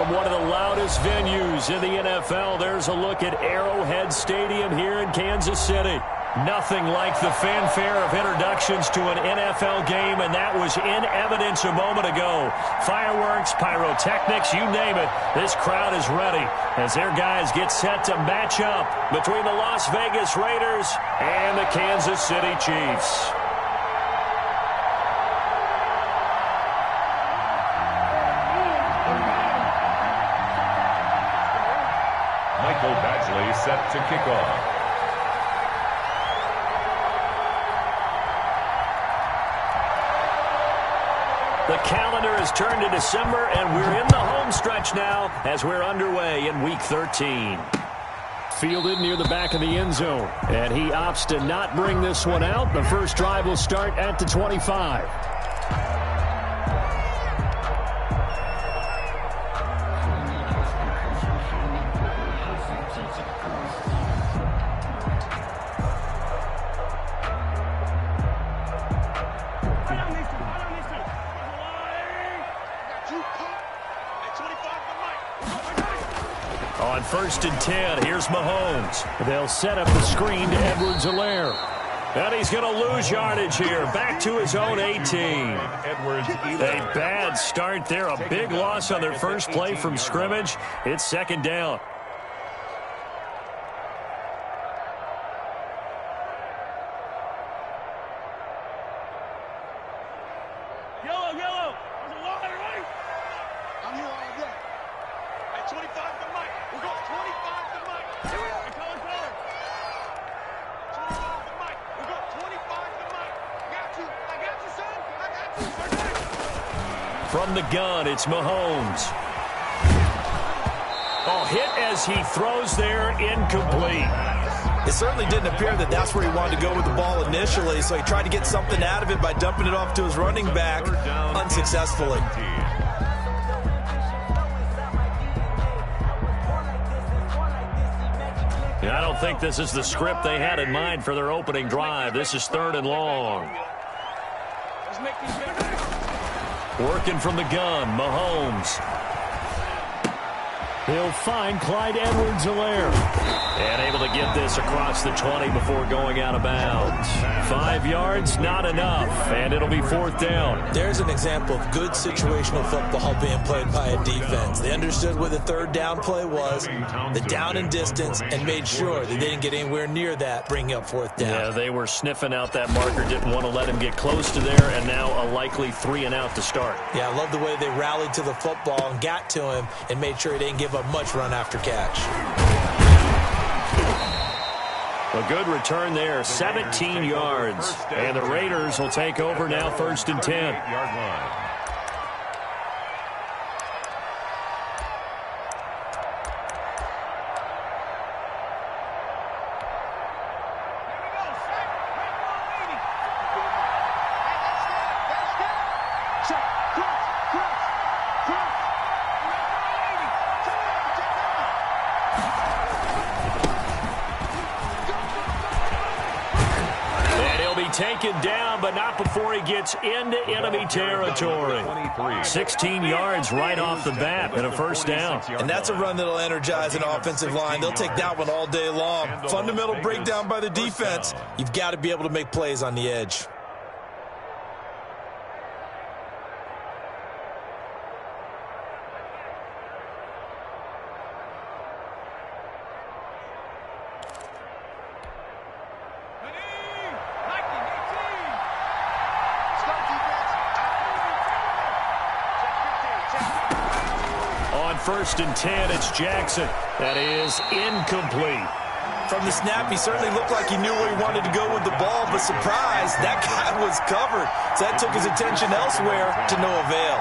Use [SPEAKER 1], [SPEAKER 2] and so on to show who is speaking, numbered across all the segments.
[SPEAKER 1] from one of the loudest venues in the NFL. There's a look at Arrowhead Stadium here in Kansas City. Nothing like the fanfare of introductions to an NFL game, and that was in evidence a moment ago. Fireworks, pyrotechnics, you name it. This crowd is ready as their guys get set to match up between the Las Vegas Raiders and the Kansas City Chiefs.
[SPEAKER 2] Michael Badgley set to kick off.
[SPEAKER 1] The calendar has turned to December, and we're in the home stretch now as we're underway in Week 13. Fielded near the back of the end zone, and he opts to not bring this one out. The first drive will start at the 25. On 1st and 10, here's Mahomes. They'll set up the screen to Edwards-Helaire. And he's going to lose yardage here. Back to his own 18. A bad start there. A big loss on their first play from scrimmage. It's 2nd down. From the gun, it's Mahomes. Oh, hit as he throws there, incomplete.
[SPEAKER 3] It certainly didn't appear that that's where he wanted to go with the ball initially, so he tried to get something out of it by dumping it off to his running back unsuccessfully.
[SPEAKER 1] I don't think this is the script they had in mind for their opening drive. This is 3rd and long. Working from the gun, Mahomes. He'll find Clyde Edwards-Helaire. And able to get this across the 20 before going out of bounds. 5 yards, not enough. And it'll be 4th down.
[SPEAKER 3] There's an example of good situational football being played by a defense. They understood where the 3rd down play was, the down and distance, and made sure that they didn't get anywhere near that, bringing up 4th down.
[SPEAKER 1] Yeah, they were sniffing out that marker, didn't want to let him get close to there, and now a likely 3 and out to start.
[SPEAKER 3] Yeah, I love the way they rallied to the football and got to him and made sure he didn't give up much run after catch.
[SPEAKER 1] A good return there, 17 yards. And the Raiders will take over now, 1st and 10. Taken down, but not before he gets into enemy territory. 16 yards right off the bat and a 1st down.
[SPEAKER 3] And that's a run that'll energize an offensive line. They'll take that one all day long. Fundamental breakdown by the defense. You've got to be able to make plays on the edge.
[SPEAKER 1] On 1st and 10, it's Jackson. That is incomplete.
[SPEAKER 3] From the snap, he certainly looked like he knew where he wanted to go with the ball, but surprise, that guy was covered. So that took his attention elsewhere to no avail.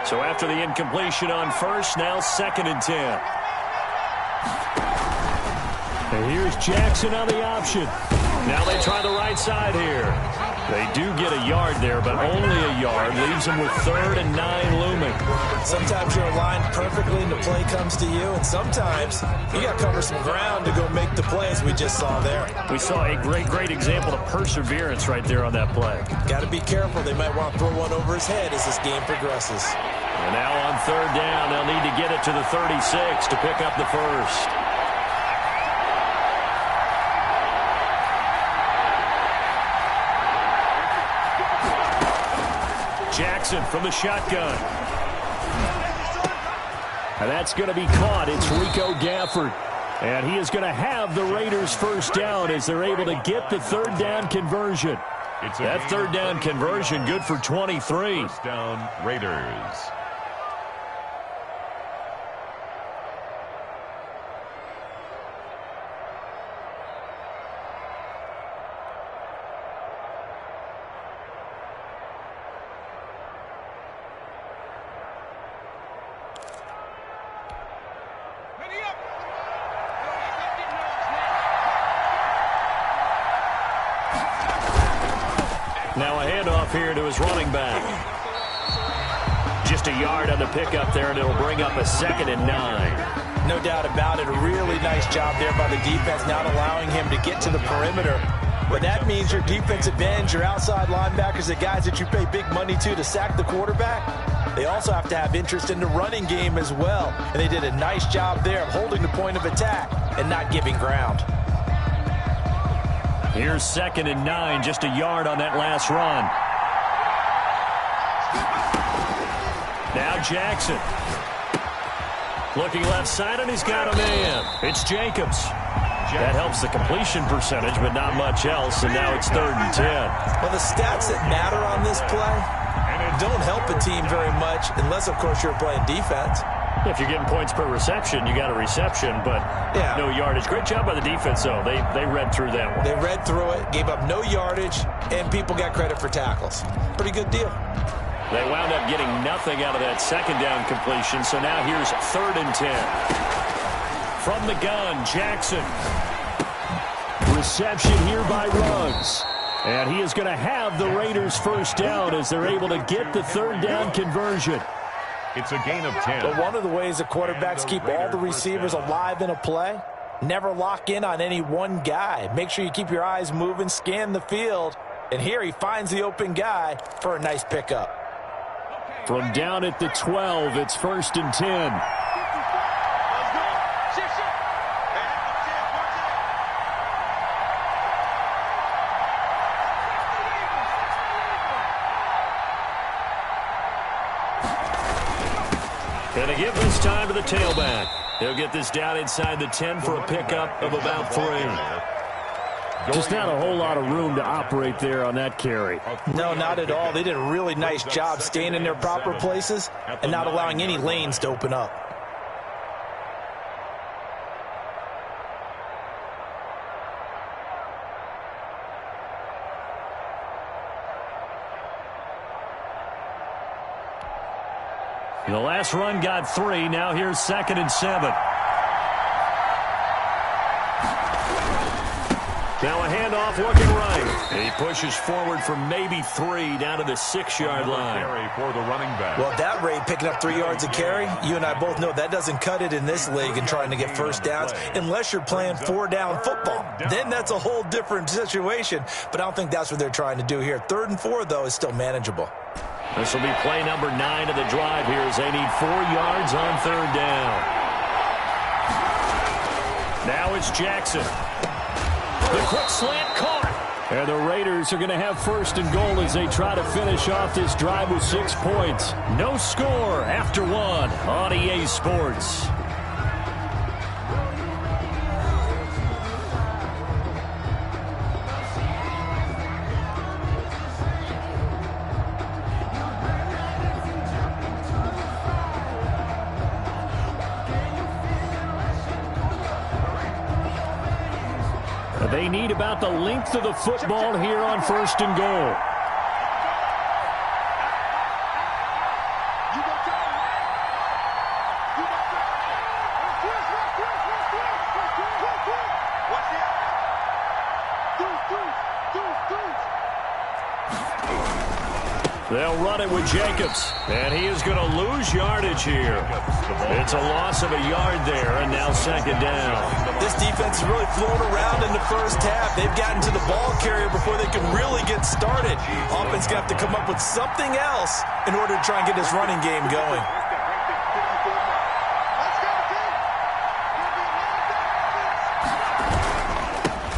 [SPEAKER 1] So after the incompletion on 1st, now 2nd and 10. And here's Jackson on the option. Now they try the right side here. They do get a yard there, but only a yard. Leaves them with 3rd and 9 looming.
[SPEAKER 3] Sometimes you're aligned perfectly and the play comes to you, and sometimes you got to cover some ground to go make the plays we just saw there.
[SPEAKER 1] We saw a great example of perseverance right there on that play.
[SPEAKER 3] Got to be careful. They might want to throw one over his head as this game progresses.
[SPEAKER 1] And now on 3rd down, they'll need to get it to the 36 to pick up the first. Jackson from the shotgun. And that's going to be caught. It's Rico Gafford. And he is going to have the Raiders first down as they're able to get the 3rd down conversion. That 3rd down conversion good for 23.
[SPEAKER 2] First down, Raiders.
[SPEAKER 1] Now a handoff here to his running back. Just a yard on the pickup there, and it'll bring up a 2nd and 9.
[SPEAKER 3] No doubt about it. A really nice job there by the defense, not allowing him to get to the perimeter. But that means your defensive ends, your outside linebackers, the guys that you pay big money to sack the quarterback, they also have to have interest in the running game as well. And they did a nice job there of holding the point of attack and not giving ground.
[SPEAKER 1] Here's 2nd and 9, just a yard on that last run. Now Jackson. Looking left side, and he's got a man. It's Jacobs. That helps the completion percentage, but not much else, and now it's 3rd and 10.
[SPEAKER 3] Well, the stats that matter on this play don't help a team very much unless, of course, you're playing defense.
[SPEAKER 1] If you're getting points per reception, you got a reception, but no yardage. Great job by the defense, though. They read through that one.
[SPEAKER 3] They read through it, gave up no yardage, and people got credit for tackles. Pretty good deal.
[SPEAKER 1] They wound up getting nothing out of that 2nd down completion, so now here's 3rd and 10. From the gun, Jackson. Reception here by Ruggs. And he is going to have the Raiders first down as they're able to get the 3rd down conversion.
[SPEAKER 2] It's a gain of 10.
[SPEAKER 3] But one of the ways the quarterbacks keep all the receivers alive in a play, never lock in on any one guy. Make sure you keep your eyes moving, scan the field. And here he finds the open guy for a nice pickup.
[SPEAKER 1] From down at the 12, it's 1st and 10. And a give this time to the tailback. He'll get this down inside the 10 for a pickup of about 3. Just not a whole lot of room to operate there on that carry.
[SPEAKER 3] No, not at all. They did a really nice job staying in their proper places and not allowing any lanes to open up.
[SPEAKER 1] The last run got 3. Now here's 2nd and 7. Now a handoff looking right. He pushes forward for maybe 3 down to the 6-yard line.
[SPEAKER 2] Carry for the running back.
[SPEAKER 3] Well, at that rate, picking up 3 yards a carry, you and I both know that doesn't cut it in this league and trying to get first downs unless you're playing 4-down football. Then that's a whole different situation, but I don't think that's what they're trying to do here. 3rd and 4, though, is still manageable.
[SPEAKER 1] This will be play number 9 of the drive here as they need 4 yards on 3rd down. Now it's Jackson. The quick slant caught. And the Raiders are going to have 1st and goal as they try to finish off this drive with 6 points. No score after 1 on EA Sports. They need about the length of the football here on 1st and goal. They'll run it with Jacobs, and he is going to lose yardage here. It's a loss of a yard there, and now second down.
[SPEAKER 3] This defense is really flown around in the first half. They've gotten to the ball carrier before they can really get started. Offense going to have to come up with something else in order to try and get this running game going.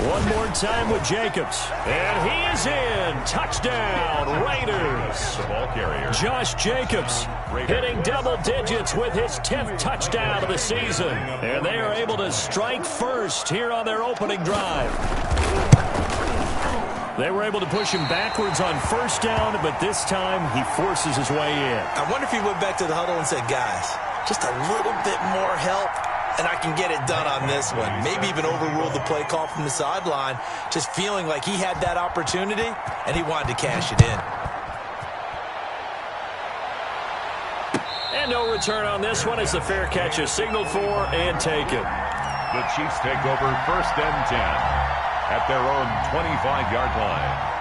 [SPEAKER 1] One more time with Jacobs. And he is in. Touchdown, Raiders.
[SPEAKER 2] The ball carrier.
[SPEAKER 1] Josh Jacobs hitting double digits with his 10th touchdown of the season. And they are able to strike first here on their opening drive. They were able to push him backwards on first down, but this time he forces his way in.
[SPEAKER 3] I wonder if he went back to the huddle and said, guys, just a little bit more help, and I can get it done on this one. Maybe even overruled the play call from the sideline, just feeling like he had that opportunity, and he wanted to cash it in.
[SPEAKER 1] And no return on this one as the fair catch is signaled for and taken.
[SPEAKER 2] The Chiefs take over 1st and 10 at their own 25-yard line.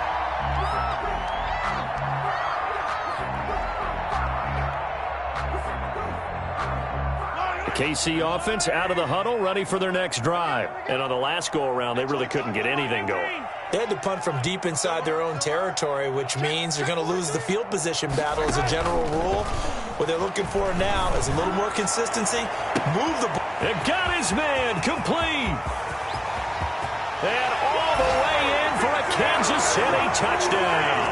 [SPEAKER 1] KC offense out of the huddle, ready for their next drive. And on the last go-around, they really couldn't get anything going.
[SPEAKER 3] They had to punt from deep inside their own territory, which means they're going to lose the field position battle as a general rule. What they're looking for now is a little more consistency. Move the ball.
[SPEAKER 1] It got his man complete. And all the way in for a Kansas City touchdown.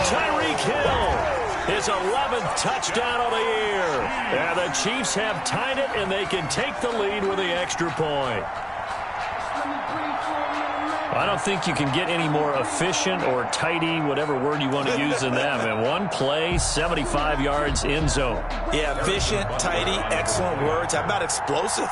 [SPEAKER 1] Tyreek Hill. His 11th touchdown of the year. And the Chiefs have tied it, and they can take the lead with the extra point. I don't think you can get any more efficient or tidy, whatever word you want to use in that. And one play, 75 yards in zone.
[SPEAKER 3] Yeah, efficient, tidy, excellent words. How about explosive?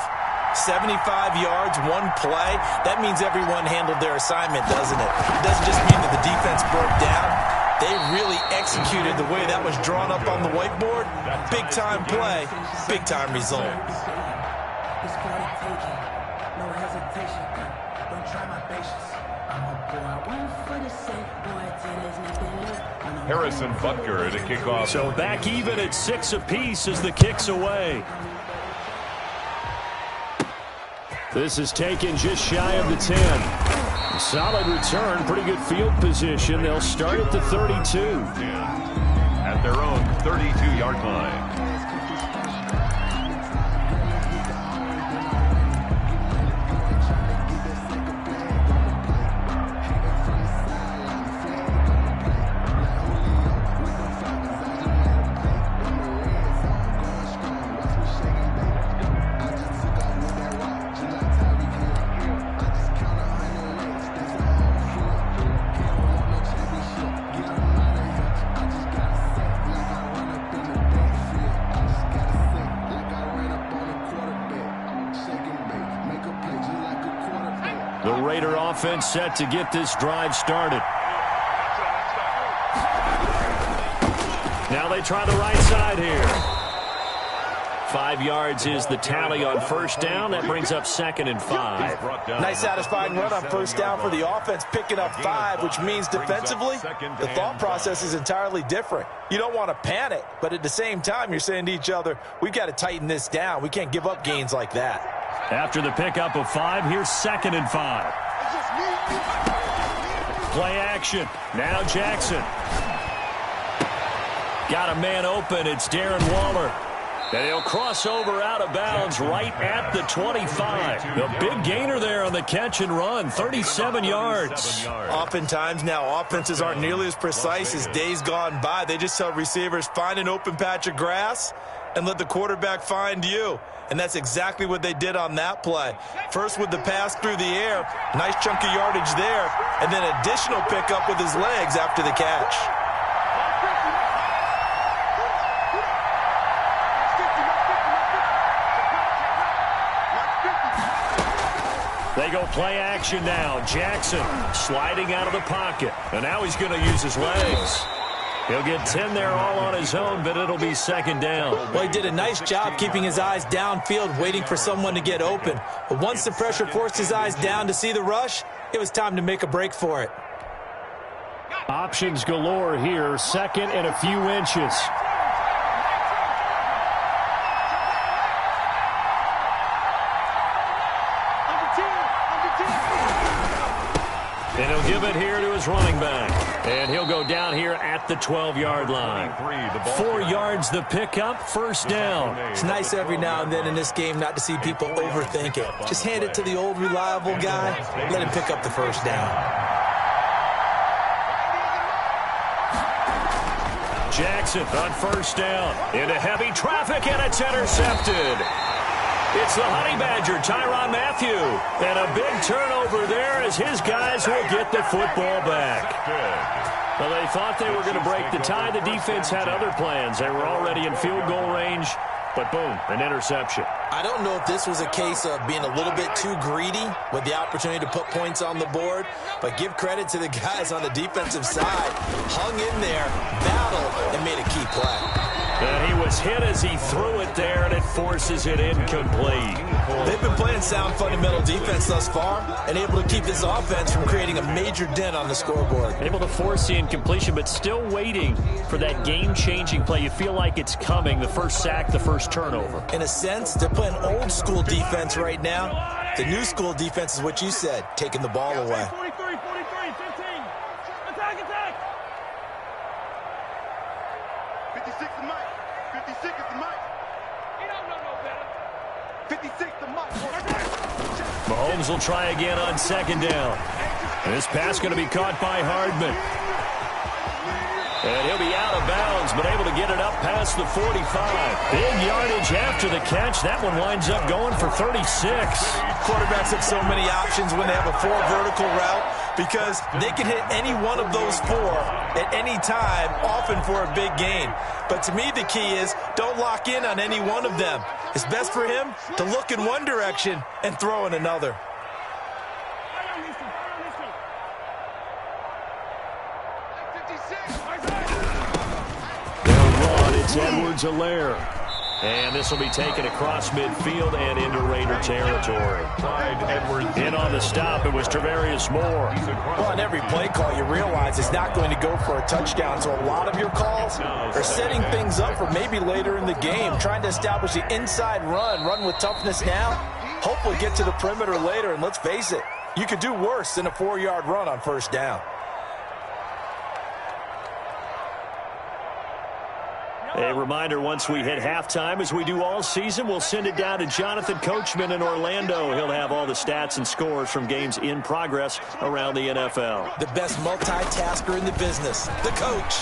[SPEAKER 3] 75 yards, one play. That means everyone handled their assignment, doesn't it? It doesn't just mean that the defense broke down. They really executed the way that was drawn up on the whiteboard. Big-time play, big-time result.
[SPEAKER 2] Harrison Butker to kick off.
[SPEAKER 1] So back even at 6 apiece as the kick's away. This is taken just shy of the 10. Solid return, pretty good field position. They'll start at the 32.
[SPEAKER 2] At their own 32-yard line.
[SPEAKER 1] Offense set to get this drive started. Now they try the right side here. 5 yards is the tally on first down. That brings up 2nd and 5.
[SPEAKER 3] Nice satisfying run on first down for the offense, picking up 5, which means defensively, the thought process is entirely different. You don't want to panic, but at the same time, you're saying to each other, we've got to tighten this down. We can't give up gains like that.
[SPEAKER 1] After the pickup of 5, here's 2nd and 5. Play action. Now Jackson. Got a man open. It's Darren Waller. And he'll cross over out of bounds right at the 25. The big gainer there on the catch and run, 37 yards.
[SPEAKER 3] Oftentimes now offenses aren't nearly as precise as days gone by. They just tell receivers, find an open patch of grass and let the quarterback find you. And that's exactly what they did on that play. First with the pass through the air, nice chunk of yardage there, and then additional pickup with his legs after the catch.
[SPEAKER 1] They go play action now. Jackson sliding out of the pocket. And now he's going to use his legs. He'll get 10 there all on his own, but it'll be 2nd down.
[SPEAKER 3] Well, he did a nice job keeping his eyes downfield, waiting for someone to get open. But once the pressure forced his eyes down to see the rush, it was time to make a break for it.
[SPEAKER 1] Options galore here. Second and a few inches. And he'll give it here to his running back. And he'll go down here at the 12-yard line. 4 yards the pickup, first down.
[SPEAKER 3] It's nice every now and then in this game not to see people overthink it. Just hand it to the old reliable guy. Let him pick up the first down.
[SPEAKER 1] Jackson on first down. Into heavy traffic, and it's intercepted. It's the Honey Badger, Tyrann Mathieu. And a big turnover there as his guys will get the football back. Well, they thought they were going to break the tie. The defense had other plans. They were already in field goal range, but boom, an interception.
[SPEAKER 3] I don't know if this was a case of being a little bit too greedy with the opportunity to put points on the board, but give credit to the guys on the defensive side. Hung in there, battled, and made a key play.
[SPEAKER 1] And he was hit as he threw it there, and it forces it incomplete.
[SPEAKER 3] They've been playing sound fundamental defense thus far and able to keep this offense from creating a major dent on the scoreboard.
[SPEAKER 1] Able to force the incompletion, but still waiting for that game-changing play. You feel like it's coming, the first sack, the first turnover.
[SPEAKER 3] In a sense, they're playing old-school defense right now. The new-school defense is what you said, taking the ball away.
[SPEAKER 4] 43, 15. Attack. 56 the mic. 56 is the mic. He don't know no better. 56 the mic.
[SPEAKER 1] Mahomes will try again on second down. This pass going to be caught by Hardman. And he'll be out of bounds, but able to get it up past the 45. Big yardage after the catch. That one winds up going for 36.
[SPEAKER 3] Quarterbacks have so many options when they have a 4 vertical route because they can hit any one of those 4 at any time, often for a big gain. But to me, the key is don't lock in on any one of them. It's best for him to look in one direction and throw in another.
[SPEAKER 1] It's Edwards-Helaire. And this will be taken across midfield and into Raider territory. In on the stop, it was Travarius Moore.
[SPEAKER 3] Well, on every play call, you realize it's not going to go for a touchdown. So a lot of your calls are setting things up for maybe later in the game, trying to establish the inside run with toughness now. Hopefully get to the perimeter later, and let's face it, you could do worse than a 4-yard run on first down.
[SPEAKER 1] A reminder, once we hit halftime, as we do all season, we'll send it down to Jonathan Coachman in Orlando. He'll have all the stats and scores from games in progress around the NFL.
[SPEAKER 3] The best multitasker in the business, the coach.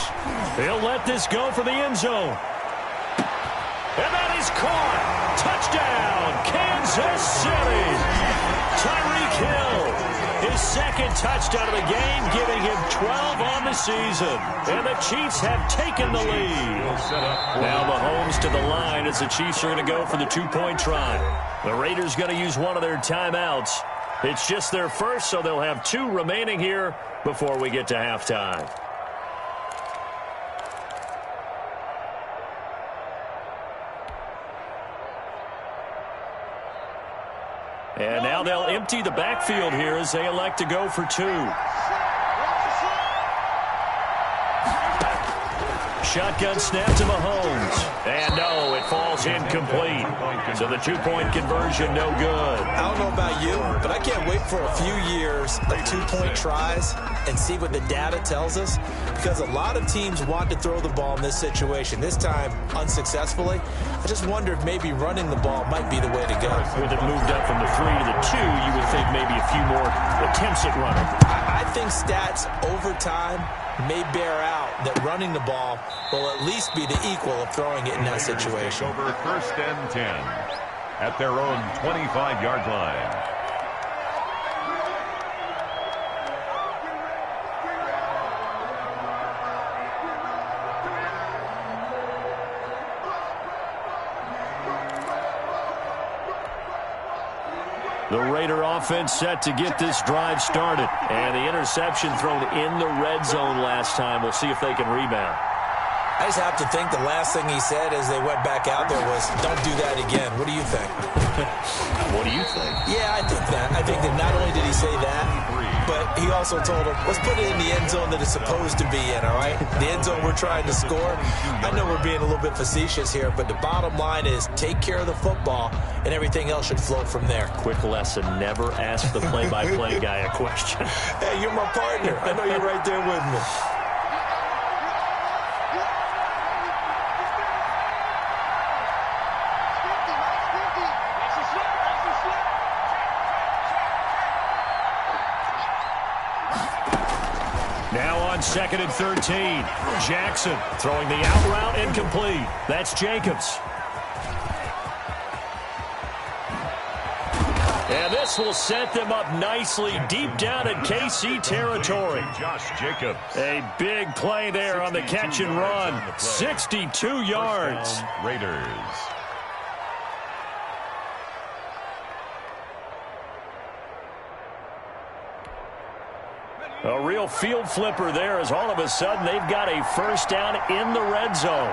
[SPEAKER 1] He'll let this go for the end zone. And that is caught. Touchdown, Kansas City. Tyreek Hill. His second touchdown of the game, giving him 12 on the season. And the Chiefs have taken the lead. Now Mahomes to the line as the Chiefs are going to go for the 2-point try. The Raiders going to use one of their timeouts. It's just their first, so they'll have 2 remaining here before we get to halftime. And now they'll empty the backfield here as they elect to go for 2. Shotgun snap to Mahomes. And no, it falls incomplete. So the 2-point conversion, no good.
[SPEAKER 3] I don't know about you, but I can't wait for a few years of 2-point tries and see what the data tells us. Because a lot of teams want to throw the ball in this situation. This time, unsuccessfully. I just wonder if maybe running the ball might be the way to go.
[SPEAKER 1] With it moved up from the 3 to the 2, you would think maybe a few more attempts at running.
[SPEAKER 3] I think stats over time may bear out that running the ball will at least be the equal of throwing it in that situation.
[SPEAKER 2] Over first and 10 at their own 25-yard line.
[SPEAKER 1] The Raider offense set to get this drive started. And the interception thrown in the red zone last time. We'll see if they can rebound.
[SPEAKER 3] I just have to think the last thing he said as they went back out there was, don't do that again. What do you think?
[SPEAKER 1] What do you think?
[SPEAKER 3] Yeah, I think that. I think that not only did he say that, but he also told him, let's put it in the end zone that it's supposed to be in, all right? The end zone we're trying to score. I know we're being a little bit facetious here, but the bottom line is take care of the football, and everything else should flow from there.
[SPEAKER 1] Quick lesson, never ask the play-by-play guy a question.
[SPEAKER 3] Hey, you're my partner. I know you're right there with me.
[SPEAKER 1] Now on 2nd and 13. Jackson throwing the out route incomplete. That's Jacobs. And this will set them up nicely deep down in KC territory.
[SPEAKER 2] Josh Jacobs.
[SPEAKER 1] A big play there on the catch and run. 62 yards.
[SPEAKER 2] Raiders.
[SPEAKER 1] A real field flipper there as all of a sudden they've got a first down in the red zone.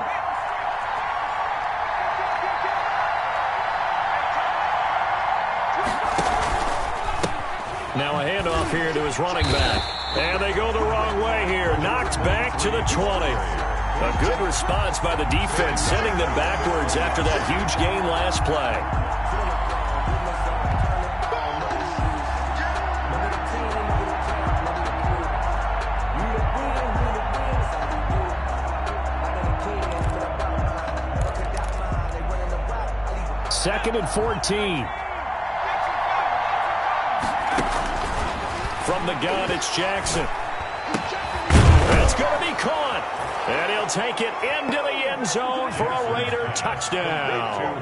[SPEAKER 1] Now a handoff here to his running back. And they go the wrong way here. Knocked back to the 20. A good response by the defense, sending them backwards after that huge gain last play. Second and 14. From the gun, it's Jackson. That's going to be caught. And he'll take it into the end zone for a Raider touchdown.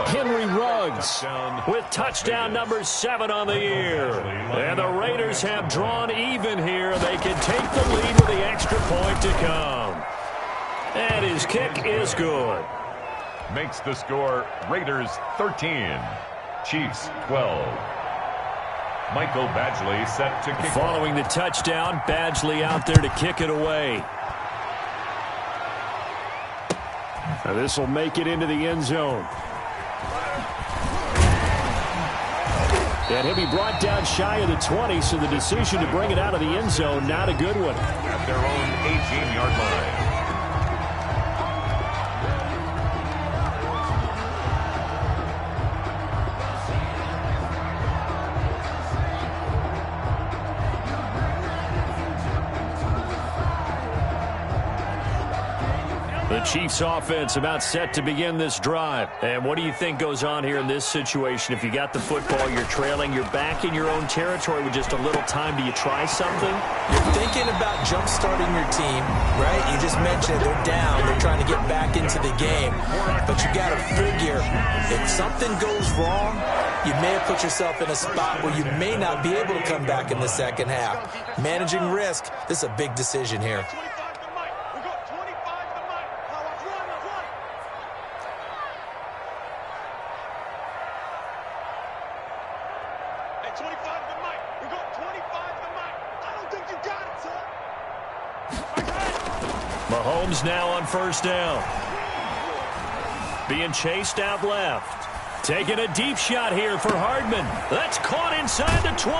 [SPEAKER 1] Henry Ruggs with touchdown number 7 on the year. And the Raiders have drawn even here. They can take the lead with the extra point to come. And his kick is good.
[SPEAKER 2] Makes the score Raiders 13, Chiefs 12. Michael Badgley set to kick.
[SPEAKER 1] Following the touchdown, Badgley out there to kick it away. Now this will make it into the end zone. And he'll be brought down shy of the 20, so the decision to bring it out of the end zone, not a good one.
[SPEAKER 2] At their own 18-yard line.
[SPEAKER 1] The Chiefs offense about set to begin this drive. And what do you think goes on here in this situation? If you got the football, you're trailing, you're back in your own territory with just a little time. Do you try something?
[SPEAKER 3] You're thinking about jump-starting your team, right? You just mentioned they're down. They're trying to get back into the game. But you got to figure if something goes wrong, you may have put yourself in a spot where you may not be able to come back in the second half. Managing risk, this is a big decision here.
[SPEAKER 1] Mahomes now on first down. Being chased out left. Taking a deep shot here for Hardman. That's caught inside the 20.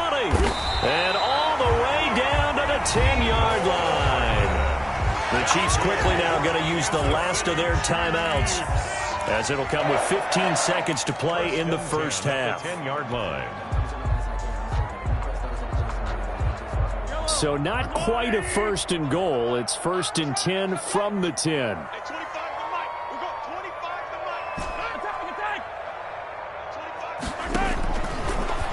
[SPEAKER 1] And all the way down to the 10-yard line. The Chiefs quickly now going to use the last of their timeouts, as it'll come with 15 seconds to play in the first half.
[SPEAKER 2] 10-yard line.
[SPEAKER 1] So not quite a first and goal. It's first and 10 from the 10.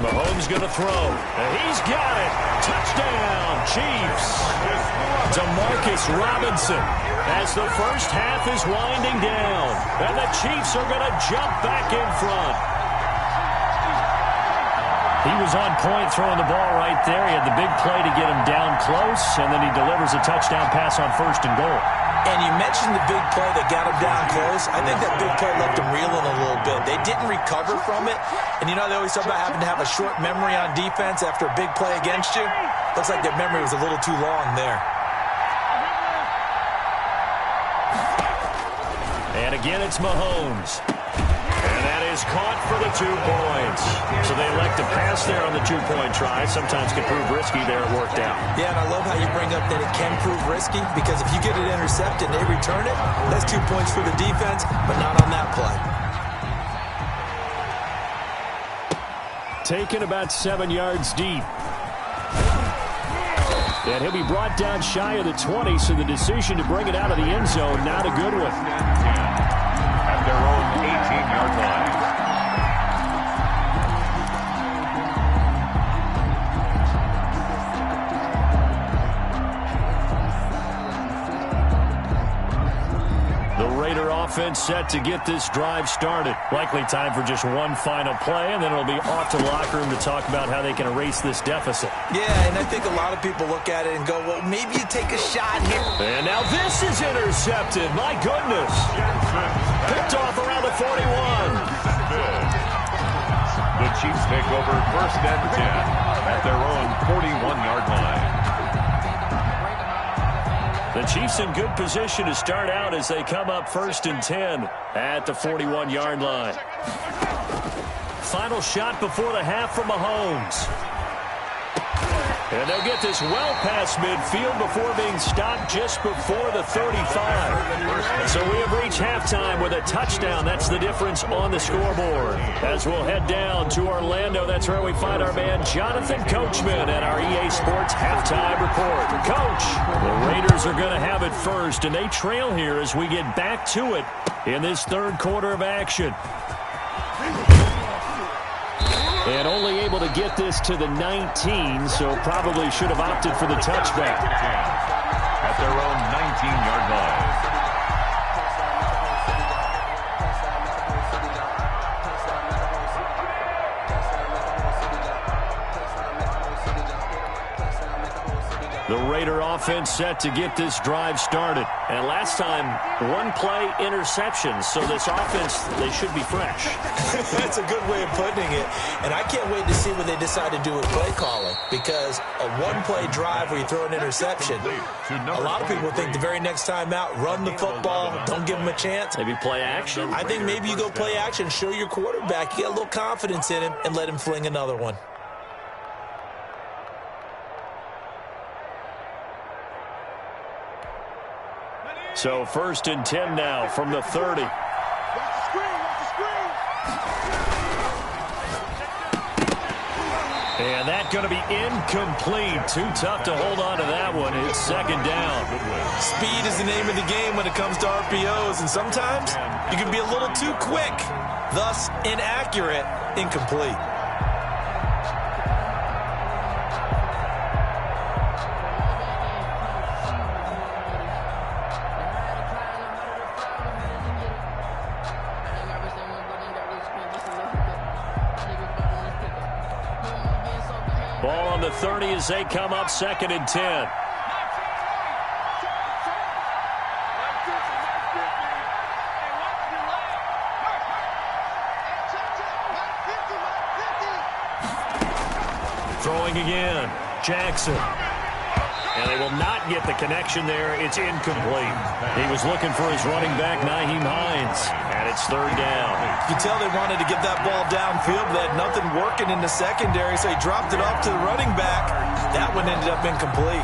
[SPEAKER 1] Mahomes going to throw. And he's got it. Touchdown, Chiefs. Demarcus Robinson as the first half is winding down. And the Chiefs are going to jump back in front. He was on point throwing the ball right there. He had the big play to get him down close, and then he delivers a touchdown pass on first and goal.
[SPEAKER 3] And you mentioned the big play that got him down close. I think that big play left him reeling a little bit. They didn't recover from it. And you know, they always talk about having to have a short memory on defense after a big play against you. Looks like their memory was a little too long there. And
[SPEAKER 1] again, it's Mahomes. And that is is caught for the 2 points. So they elect to pass there on the 2-point try. Sometimes can prove risky there. It worked out.
[SPEAKER 3] Yeah, and I love how you bring up that it can prove risky, because if you get it intercepted and they return it, that's 2 points for the defense, but not on that play.
[SPEAKER 1] Taken about 7 yards deep. And he'll be brought down shy of the 20, so the decision to bring it out of the end zone, not a good one.
[SPEAKER 2] At their own 18-yard line.
[SPEAKER 1] Offense set to get this drive started. Likely time for just one final play, and then it'll be off to the locker room to talk about how they can erase this deficit.
[SPEAKER 3] Yeah, and I think a lot of people look at it and go, well, maybe you take a shot here.
[SPEAKER 1] And now this is intercepted. My goodness. Picked off around the 41.
[SPEAKER 2] The Chiefs take over 1st and 10 at their own 41-yard line.
[SPEAKER 1] The Chiefs in good position to start out as they come up 1st and 10 at the 41-yard line. Final shot before the half from Mahomes. And they'll get this well past midfield before being stopped just before the 35. So we have reached halftime with a touchdown. That's the difference on the scoreboard. As we'll head down to Orlando, that's where we find our man Jonathan Coachman at our EA Sports Halftime Report. Coach, the Raiders are going to have it first, and they trail here as we get back to it in this 3rd quarter of action. And only able to get this to the 19, so probably should have opted for the touchback.
[SPEAKER 2] At their own 19-yard line.
[SPEAKER 1] The Raider offense set to get this drive started. And last time, 1-play interception. So this offense, they should be fresh.
[SPEAKER 3] That's a good way of putting it. And I can't wait to see what they decide to do with play calling. Because a 1-play drive where you throw an interception, a lot of people think the very next time out, run the football, don't give them a chance.
[SPEAKER 1] Maybe play action?
[SPEAKER 3] I think maybe you go play action, show your quarterback, you get a little confidence in him, and let him fling another one.
[SPEAKER 1] So 1st and 10 now from the 30. And that's going to be incomplete. Too tough to hold on to that one. It's 2nd down.
[SPEAKER 3] Speed is the name of the game when it comes to RPOs, and sometimes you can be a little too quick, thus inaccurate, incomplete.
[SPEAKER 1] Ball on the 30 as they come up 2nd and 10. Throwing again. Jackson. And they will not get the connection there. It's incomplete. He was looking for his running back, Nyheim Hines. And it's 3rd down.
[SPEAKER 3] You can tell they wanted to get that ball downfield, but they had nothing working in the secondary, so he dropped it off to the running back. That one ended up incomplete.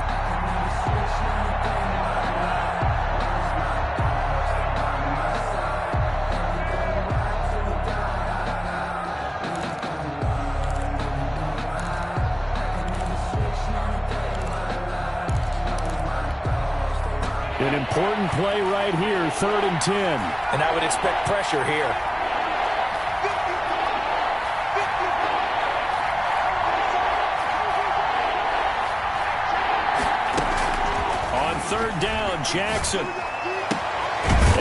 [SPEAKER 1] An important play right here, 3rd and 10.
[SPEAKER 3] And I would expect pressure here.
[SPEAKER 1] On 3rd down, Jackson.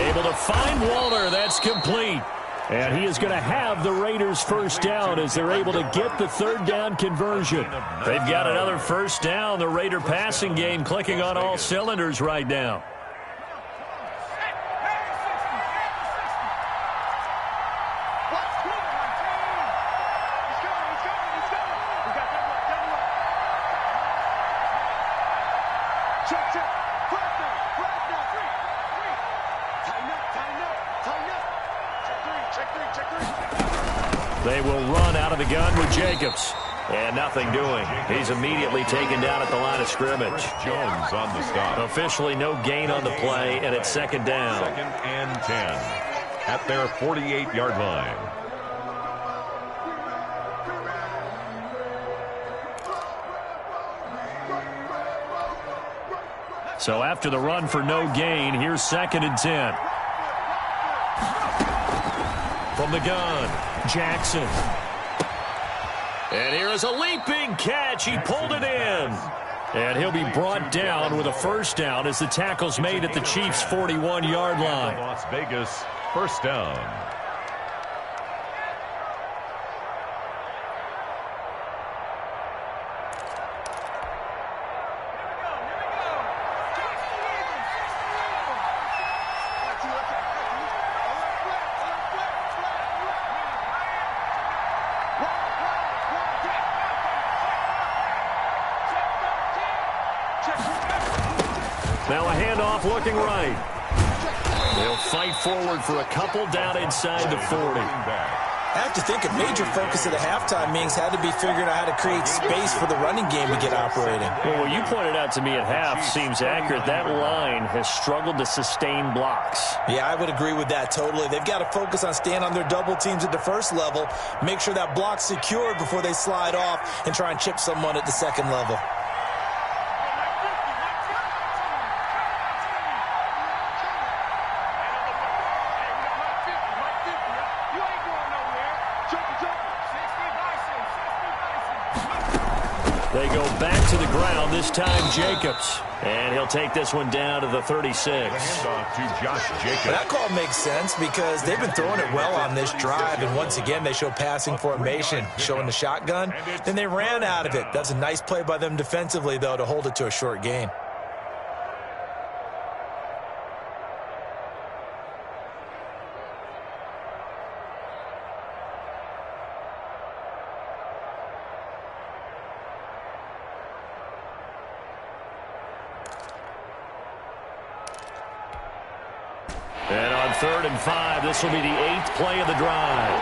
[SPEAKER 1] Able to find Waller. That's complete. And he is going to have the Raiders 1st down as they're able to get the 3rd down conversion. They've got another 1st down. The Raider passing game clicking on all cylinders right now. They will run out of the gun with Jacobs. And nothing doing. He's immediately taken down at the line of scrimmage.
[SPEAKER 2] Jones on the stop.
[SPEAKER 1] Officially no gain on the play, and it's second down.
[SPEAKER 2] 2nd and 10 at their 48-yard line.
[SPEAKER 1] So after the run for no gain, here's 2nd and 10. From the gun, Jackson. And here is a leaping catch. He pulled it in. And he'll be brought down with a first down as the tackle's made at the Chiefs' 41-yard line.
[SPEAKER 2] Las Vegas, first down.
[SPEAKER 1] Now a handoff looking right. They'll fight forward for a couple down inside the 40.
[SPEAKER 3] I have to think a major focus of the halftime meetings had to be figuring out how to create space for the running game to get operating.
[SPEAKER 1] Well, what you pointed out to me at half seems accurate. That line has struggled to sustain blocks.
[SPEAKER 3] Yeah, I would agree with that totally. They've got to focus on staying on their double teams at the first level, make sure that block's secured before they slide off and try and chip someone at the second level.
[SPEAKER 1] They go back to the ground, this time Jacobs. And he'll take this one down to the 36.
[SPEAKER 2] Handoff to Josh Jacobs.
[SPEAKER 3] That call makes sense because they've been throwing it well on this drive, and once again they show passing formation, showing the shotgun. Then they ran out of it. That's a nice play by them defensively, though, to hold it to a short gain.
[SPEAKER 1] And on 3rd and 5, this will be the 8th play of the drive.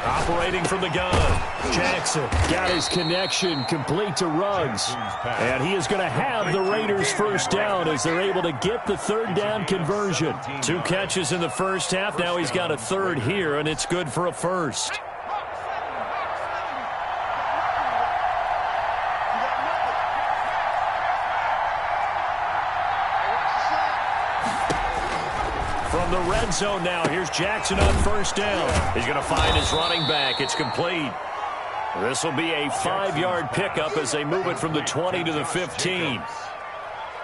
[SPEAKER 1] Operating from the gun, Jackson got his connection complete to Ruggs. And he is going to have the Raiders first down as they're able to get the 3rd down conversion. 2 catches in the first half. Now he's got a 3rd here, and it's good for a first. From the red zone now, here's Jackson on first down. He's going to find his running back. It's complete. This will be a 5-yard pickup as they move it from the 20 to the 15.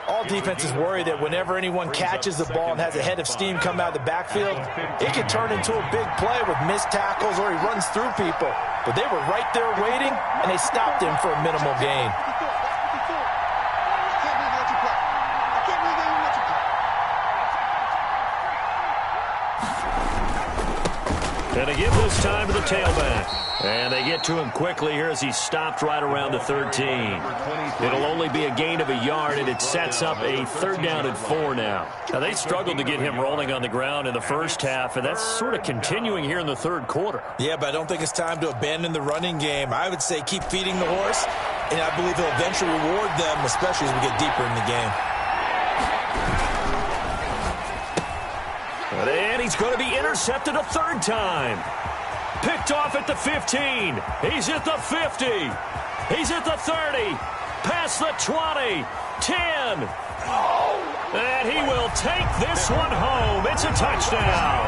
[SPEAKER 3] All defenses worry that whenever anyone catches the ball and has a head of steam come out of the backfield, it can turn into a big play with missed tackles or he runs through people. But they were right there waiting, and they stopped him for a minimal gain.
[SPEAKER 1] And they give this time to the tailback. And they get to him quickly here as he stopped right around the 13. It'll only be a gain of a yard, and it sets up a 3rd down and 4 now. Now, they struggled to get him rolling on the ground in the first half, and that's sort of continuing here in the 3rd quarter.
[SPEAKER 3] Yeah, but I don't think it's time to abandon the running game. I would say keep feeding the horse, and I believe he'll eventually reward them, especially as we get deeper in the game.
[SPEAKER 1] And he's going to be intercepted a 3rd time. Picked off at the 15. He's at the 50. He's at the 30. Past the 20. 10. And he will take this one home. It's a touchdown.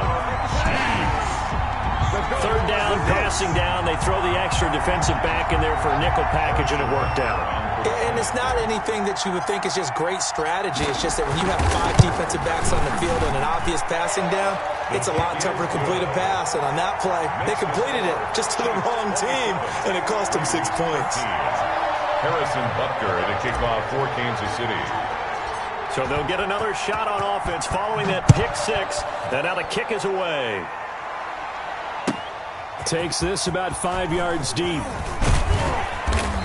[SPEAKER 1] 3rd down, passing down. They throw the extra defensive back in there for a nickel package, and it worked out.
[SPEAKER 3] And it's not anything that you would think is just great strategy. It's just that when you have 5 defensive backs on the field and an obvious passing down, it's a lot tougher to complete a pass. And on that play, they completed it just to the wrong team, and it cost them 6 points.
[SPEAKER 2] Harrison Butker at a kickoff for Kansas City.
[SPEAKER 1] So they'll get another shot on offense following that pick 6. And now the kick is away. Takes this about 5 yards deep.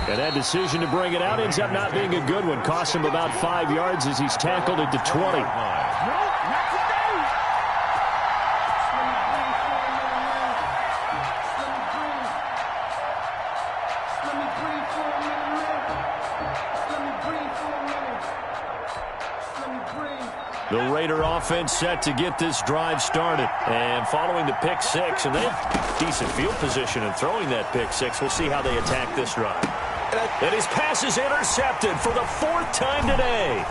[SPEAKER 1] And that decision to bring it out ends up not being a good one. Cost him about 5 yards as he's tackled at the 20. The Raider offense set to get this drive started. And following the pick six, and they have decent field position in throwing that pick six. We'll see how they attack this drive. And his pass is intercepted for the 4th time today.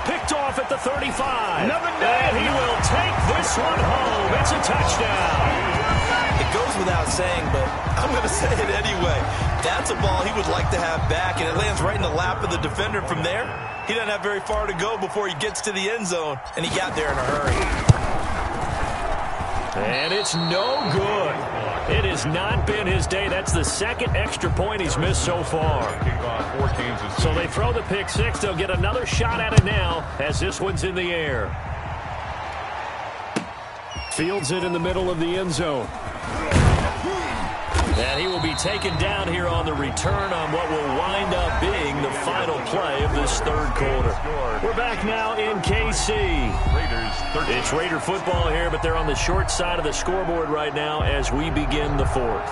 [SPEAKER 1] Picked off at the 35. And he will take this one home. It's a touchdown.
[SPEAKER 3] It goes without saying, but I'm going to say it anyway. That's a ball he would like to have back, and it lands right in the lap of the defender. From there, he doesn't have very far to go before he gets to the end zone, and he got there in a hurry.
[SPEAKER 1] And it's no good. It has not been his day. That's the 2nd extra point he's missed so far. So they throw the pick six. They'll get another shot at it now as this one's in the air. Fields it in the middle of the end zone. And he will be taken down here on the return on what will wind up being the final play of this 3rd quarter. We're back now in KC. It's Raider football here, but they're on the short side of the scoreboard right now as we begin the 4th.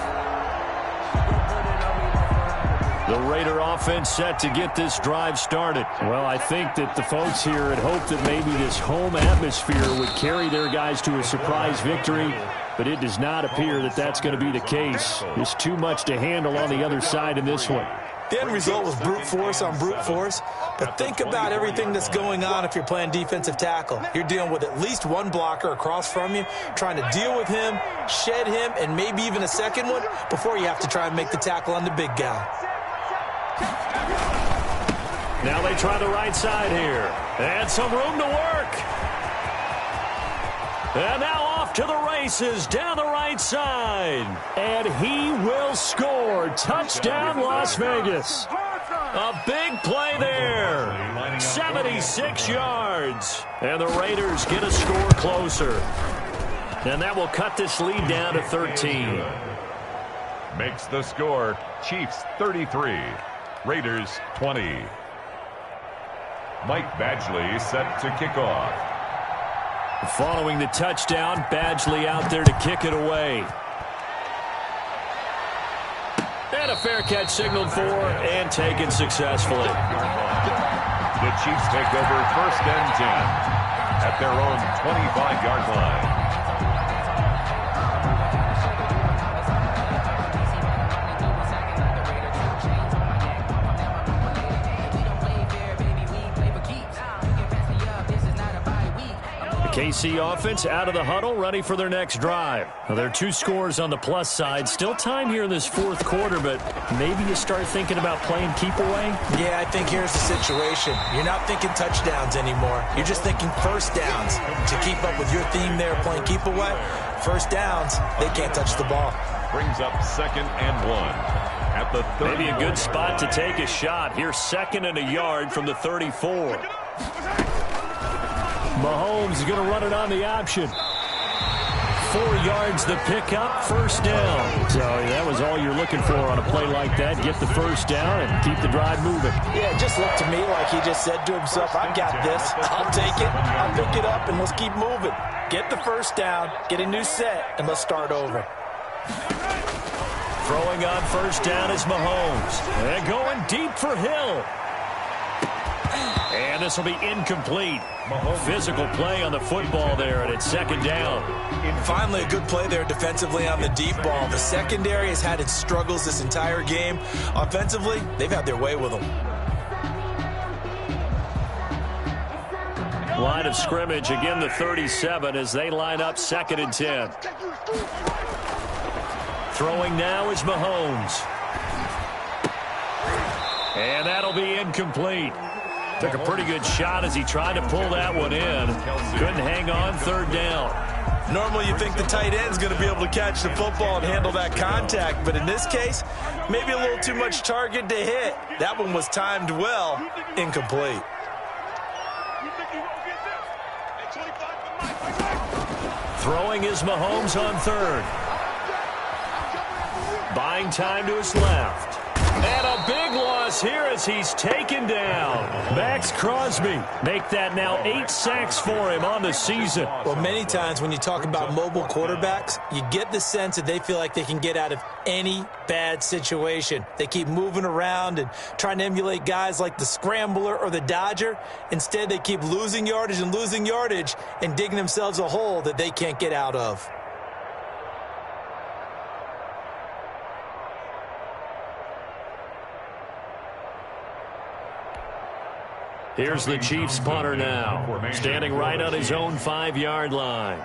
[SPEAKER 1] The Raider offense set to get this drive started. Well, I think that the folks here had hoped that maybe this home atmosphere would carry their guys to a surprise victory, but it does not appear that that's going to be the case. There's too much to handle on the other side in this one.
[SPEAKER 3] The end result was brute force on brute force, but think about everything that's going on if you're playing defensive tackle. You're dealing with at least one blocker across from you, trying to deal with him, shed him, and maybe even a second one before you have to try and make the tackle on the big guy.
[SPEAKER 1] Now they try the right side here. And some room to work. And now off to the races down the right side. And he will score. Touchdown, Las Vegas. A big play there. 76 yards. And the Raiders get a score closer. And that will cut this lead down to 13.
[SPEAKER 2] Makes the score Chiefs 33, Raiders 20. Mike Badgley set to kick off.
[SPEAKER 1] Following the touchdown, Badgley out there to kick it away. And a fair catch signaled for and taken successfully.
[SPEAKER 2] The Chiefs take over 1st and 10 at their own 25-yard line.
[SPEAKER 1] KC offense out of the huddle, ready for their next drive. Now, there are 2 scores on the plus side. Still time here in this 4th quarter, but maybe you start thinking about playing keep away?
[SPEAKER 3] Yeah, I think here's the situation. You're not thinking touchdowns anymore. You're just thinking first downs. To keep up with your theme there, playing keep away, first downs, they can't touch the ball.
[SPEAKER 2] Brings up 2nd and 1 at the 30.
[SPEAKER 1] Maybe a good spot to take a shot. Here's 2nd and a yard from the 34. Mahomes is going to run it on the option. 4 yards the pickup, 1st down. So that was all you're looking for on a play like that. Get the 1st down and keep the drive moving.
[SPEAKER 3] Yeah, it just looked to me like he just said to himself, I got this. I'll take it. I'll pick it up, and let's keep moving. Get the 1st down, get a new set, and let's start over.
[SPEAKER 1] Throwing on 1st down is Mahomes. And going deep for Hill. And this will be incomplete. Physical play on the football there, and it's 2nd down.
[SPEAKER 3] Finally, a good play there defensively on the deep ball. The secondary has had its struggles this entire game. Offensively, they've had their way with them.
[SPEAKER 1] Line of scrimmage, again the 37 as they line up 2nd and 10. Throwing now is Mahomes. And that'll be incomplete. Took a pretty good shot as he tried to pull that one in. Couldn't hang on, 3rd down.
[SPEAKER 3] Normally you think the tight end's going to be able to catch the football and handle that contact, but in this case, maybe a little too much target to hit. That one was timed well, incomplete.
[SPEAKER 1] Throwing is Mahomes on 3rd. Buying time to his left. And a big loss here as he's taken down. Max Crosby make that now 8 sacks for him on the season.
[SPEAKER 3] Well, many times when you talk about mobile quarterbacks, you get the sense that they feel like they can get out of any bad situation. They keep moving around and trying to emulate guys like the Scrambler or the Dodger. Instead, they keep losing yardage and digging themselves a hole that they can't get out of.
[SPEAKER 1] Here's the Chiefs punter now, standing right on his own 5-yard line.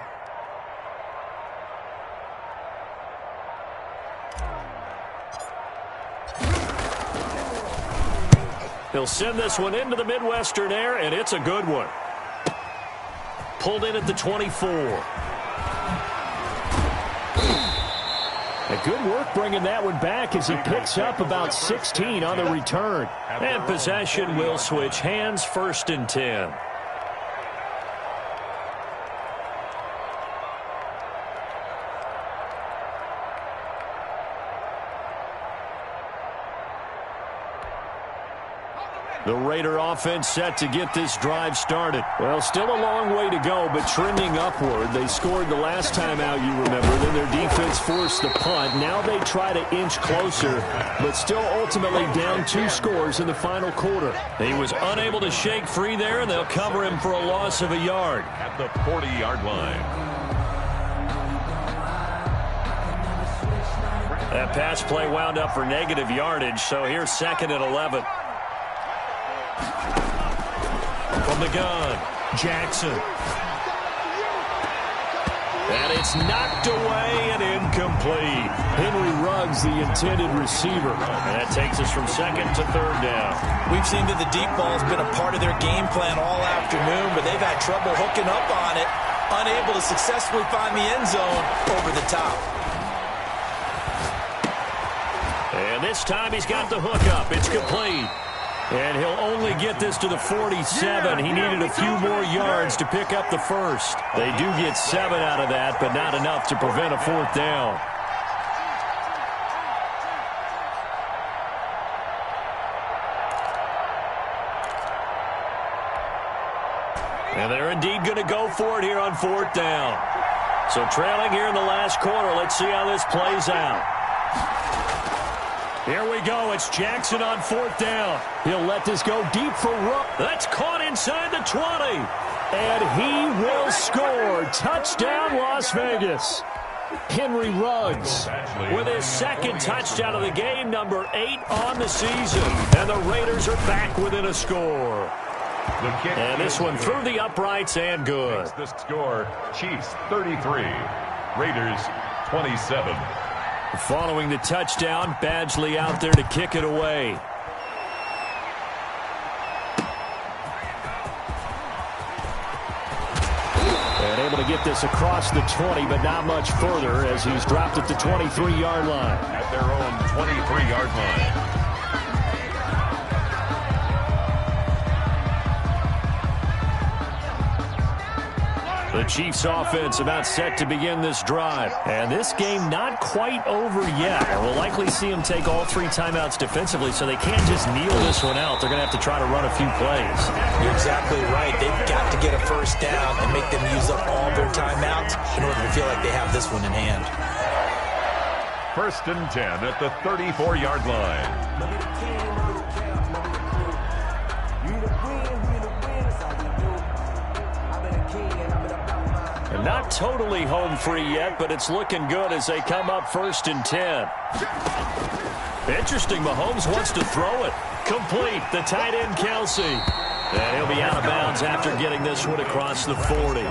[SPEAKER 1] He'll send this one into the Midwestern air, and it's a good one. Pulled in at the 24. A good work bringing that one back as he picks up about 16 on the return. And possession will switch hands, 1st and 10. The Raider offense set to get this drive started. Well, still a long way to go, but trending upward. They scored the last time out, you remember. Then their defense forced the punt. Now they try to inch closer, but still ultimately down 2 scores in the final quarter. He was unable to shake free there, and they'll cover him for a loss of a yard.
[SPEAKER 2] At the 40-yard line.
[SPEAKER 1] That pass play wound up for negative yardage, so here's 2nd and 11. From the gun, Jackson. And it's knocked away and incomplete. Henry Ruggs, the intended receiver. And that takes us from 2nd to 3rd down.
[SPEAKER 3] We've seen that the deep ball has been a part of their game plan all afternoon, but they've had trouble hooking up on it, unable to successfully find the end zone over the top.
[SPEAKER 1] And this time he's got the hook up. It's complete. And he'll only get this to the 47. He needed a few more yards to pick up the first. They do get 7 out of that, but not enough to prevent a 4th down. And they're indeed going to go for it here on 4th down. So trailing here in the last quarter, let's see how this plays out. Here we go. It's Jackson on 4th down. He'll let this go deep for Rupp. That's caught inside the 20. And he will score. Touchdown, Las Vegas. Henry Ruggs with his 2nd touchdown of the game, number 8 on the season. And the Raiders are back within a score. And this one through the uprights and good.
[SPEAKER 2] The score, Chiefs 33, Raiders 27.
[SPEAKER 1] Following the touchdown, Badgley out there to kick it away. And able to get this across the 20, but not much further as he's dropped at the 23-yard line.
[SPEAKER 2] At their own 23-yard line.
[SPEAKER 1] The Chiefs offense about set to begin this drive. And this game not quite over yet. And we'll likely see them take all 3 timeouts defensively, so they can't just kneel this one out. They're going to have to try to run a few plays.
[SPEAKER 3] You're exactly right. They've got to get a 1st down and make them use up all their timeouts in order to feel like they have this one in hand.
[SPEAKER 2] 1st and 10 at the 34-yard line.
[SPEAKER 1] Not totally home free yet, but it's looking good as they come up 1st and 10. Interesting, Mahomes wants to throw it. Complete, the tight end, Kelsey. And he'll be out of bounds after getting this one across the 40.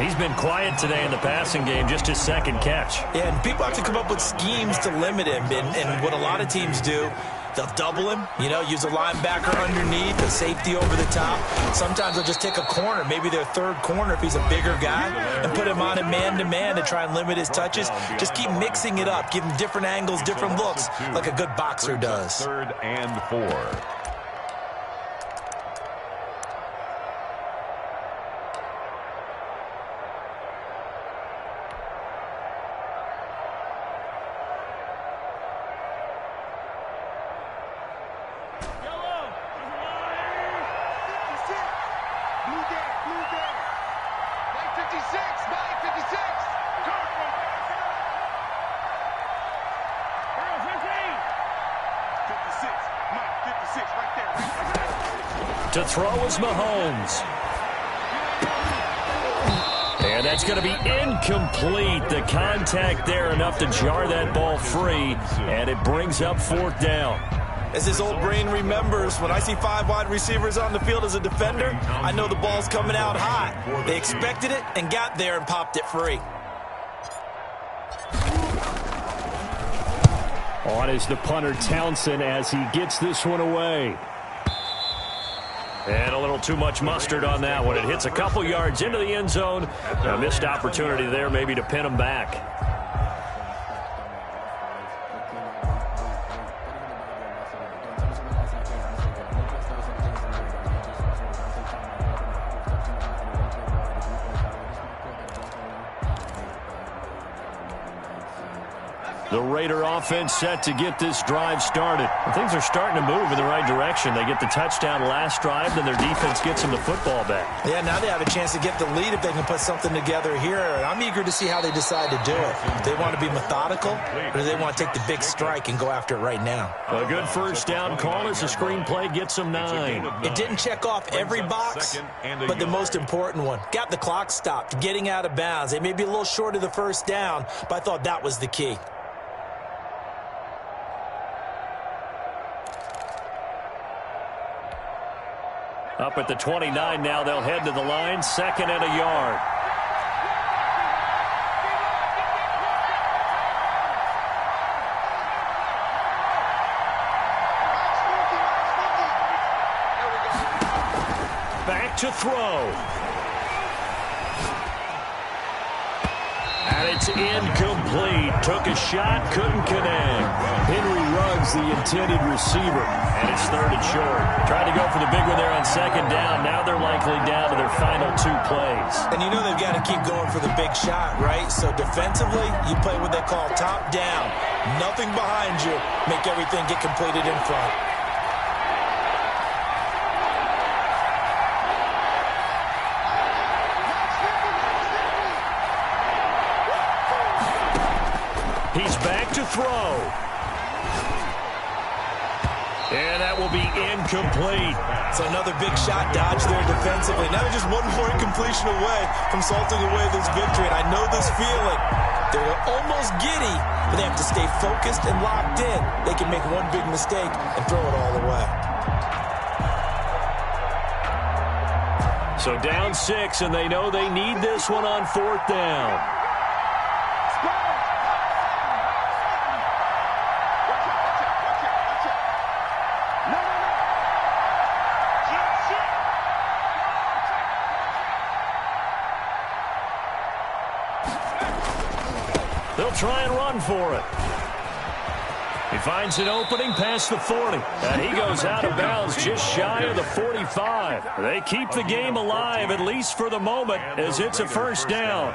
[SPEAKER 1] He's been quiet today in the passing game, just his 2nd catch.
[SPEAKER 3] Yeah, and people have to come up with schemes to limit him. And what a lot of teams do, they'll double him, use a linebacker underneath, a safety over the top. Sometimes they'll just take a corner, maybe their 3rd corner if he's a bigger guy, and put him on a man-to-man to try and limit his touches. Just keep mixing it up, give him different angles, different looks, like a good boxer does.
[SPEAKER 2] 3rd and 4.
[SPEAKER 1] To throw is Mahomes. And that's going to be incomplete. The contact there enough to jar that ball free, and it brings up 4th down.
[SPEAKER 3] As his old brain remembers, when I see 5 wide receivers on the field as a defender, I know the ball's coming out hot. They expected it and got there and popped it free.
[SPEAKER 1] On is the punter, Townsend, as he gets this one away. And a little too much mustard on that one. It hits a couple yards into the end zone. A missed opportunity there maybe to pin him back. The Raider offense set to get this drive started. Things are starting to move in the right direction. They get the touchdown last drive, then their defense gets them the football back.
[SPEAKER 3] Yeah, now they have a chance to get the lead if they can put something together here. And I'm eager to see how they decide to do it. Do they want to be methodical, or do they want to take the big strike and go after it right now?
[SPEAKER 1] A good first down call as the screenplay gets them 9.
[SPEAKER 3] It didn't check off every box, but the most important one. Got the clock stopped, getting out of bounds. They may be a little short of the first down, but I thought that was the key.
[SPEAKER 1] Up at the 29 now, they'll head to the line, 2nd and a yard. Back to throw. And it's incomplete. Took a shot, couldn't connect. Henry Ruggs, the intended receiver. And it's 3rd and short. Tried to go for the big one there on 2nd down. Now they're likely down to their final 2 plays.
[SPEAKER 3] And you know they've got to keep going for the big shot, right? So defensively, you play what they call top down. Nothing behind you. Make everything get completed in front.
[SPEAKER 1] He's back to throw. And that will be incomplete.
[SPEAKER 3] So another big shot dodge there defensively. Now they're just one more incompletion away from salting away this victory. And I know this feeling. They're almost giddy, but they have to stay focused and locked in. They can make one big mistake and throw it all away.
[SPEAKER 1] So down 6, and they know they need this one on 4th down. They'll try and run for it. He finds an opening past the 40. And he goes out of bounds just shy of the 45. They keep the game alive, at least for the moment, as it's a 1st down.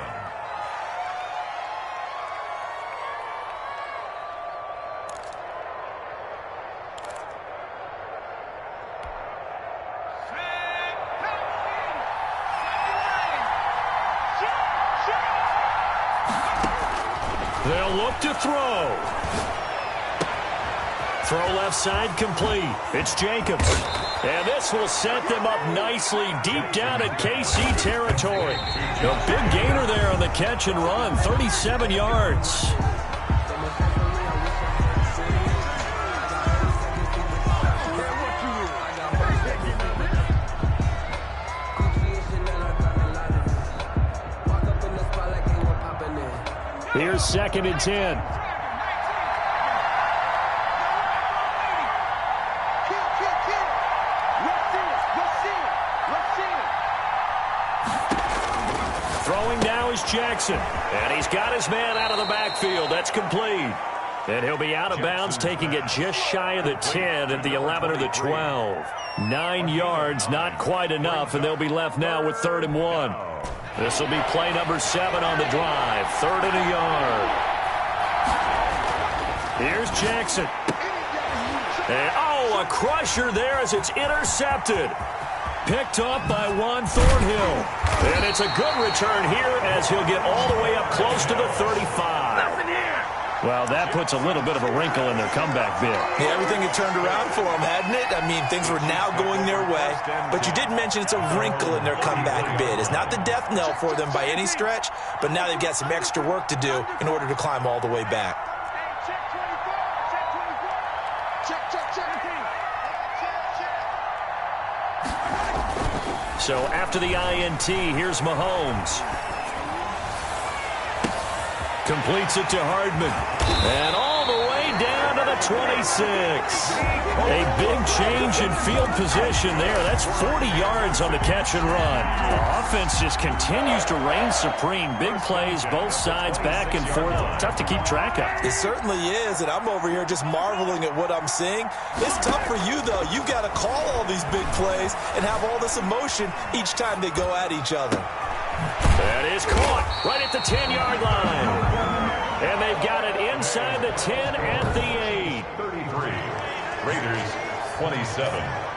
[SPEAKER 1] They'll look to throw. Throw left side complete. It's Jacobs. And this will set them up nicely deep down in KC territory. A big gainer there on the catch and run, 37 yards. Here's 2nd and 10. Throwing now is Jackson. And he's got his man out of the backfield. That's complete. And he'll be out of bounds, taking it just shy of the 10 at the 11 or the 12. 9 yards, not quite enough, and they'll be left now with 3rd and 1. This will be play number 7 on the drive. 3rd and a yard. Here's Jackson. And, a crusher there as it's intercepted. Picked up by Juan Thornhill. And it's a good return here as he'll get all the way up close to the 35. Well, that puts a little bit of a wrinkle in their comeback bid.
[SPEAKER 3] Yeah, everything had turned around for them, hadn't it? I mean, things were now going their way. But you did mention it's a wrinkle in their comeback bid. It's not the death knell for them by any stretch, but now they've got some extra work to do in order to climb all the way back.
[SPEAKER 1] So after the INT, here's Mahomes. Completes it to Hardman. And all the way down to the 26. A big change in field position there. That's 40 yards on the catch and run. The offense just continues to reign supreme. Big plays, both sides, back and forth. Tough to keep track of.
[SPEAKER 3] It certainly is, and I'm over here just marveling at what I'm seeing. It's tough for you, though. You've got to call all these big plays and have all this emotion each time they go at each other.
[SPEAKER 1] That is caught right at the 10-yard line. And they've got it inside the 10 at the 8.
[SPEAKER 2] 33. Raiders 27.